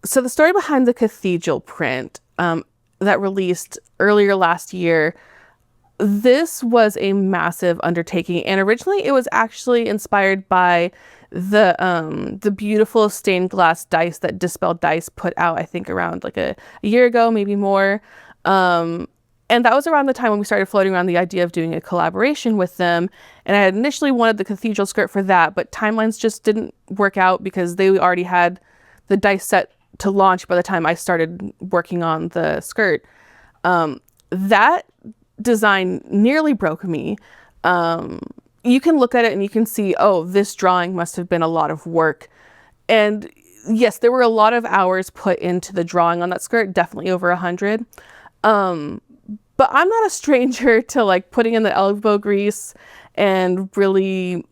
So the story behind the Cathedral print that released earlier last year, this was a massive undertaking, and originally it was actually inspired by the beautiful stained glass dice that Dispel Dice put out, I think around like a year ago, maybe more. And that was around the time when we started floating around the idea of doing a collaboration with them. And I had initially wanted the Cathedral skirt for that, but timelines just didn't work out because they already had the dice set to launch by the time I started working on the skirt. That design nearly broke me. You can look at it and you can see, oh, this drawing must have been a lot of work. And yes, there were a lot of hours put into the drawing on that skirt, definitely over 100. But I'm not a stranger to like putting in the elbow grease and really,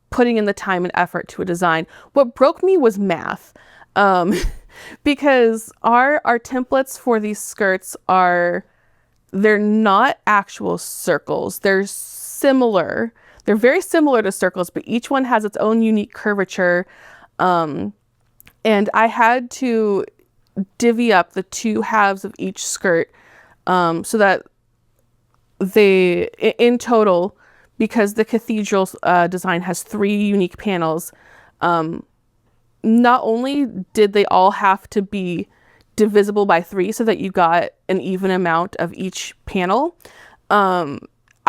putting in the time and effort to a design. What broke me was math. Because our templates for these skirts they're not actual circles. They're similar. They're very similar to circles, but each one has its own unique curvature. And I had to divvy up the two halves of each skirt so that in total, because the Cathedral design has 3 unique panels, not only did they all have to be divisible by 3 so that you got an even amount of each panel, I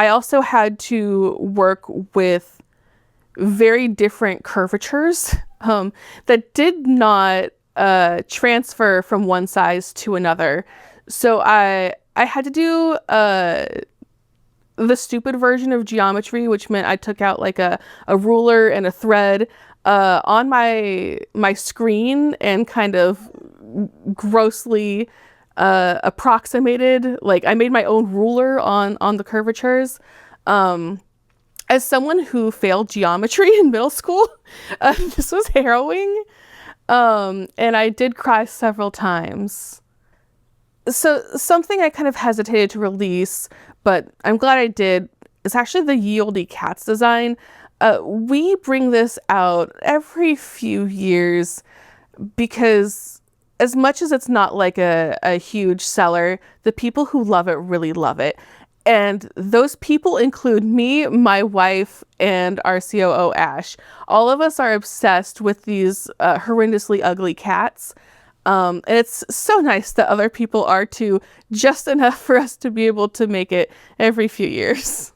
also had to work with very different curvatures that did not transfer from one size to another. So I had to do the stupid version of geometry, which meant I took out like a ruler and a thread on my screen and kind of grossly approximated, like I made my own ruler on the curvatures. As someone who failed geometry in middle school, this was harrowing. And I did cry several times. So something I kind of hesitated to release, but I'm glad I did, is actually the Ye Olde Cats design. We bring this out every few years because as much as it's not like a huge seller, the people who love it really love it. And those people include me, my wife, and our COO, Ash. All of us are obsessed with these horrendously ugly cats. And it's so nice that other people are too, just enough for us to be able to make it every few years.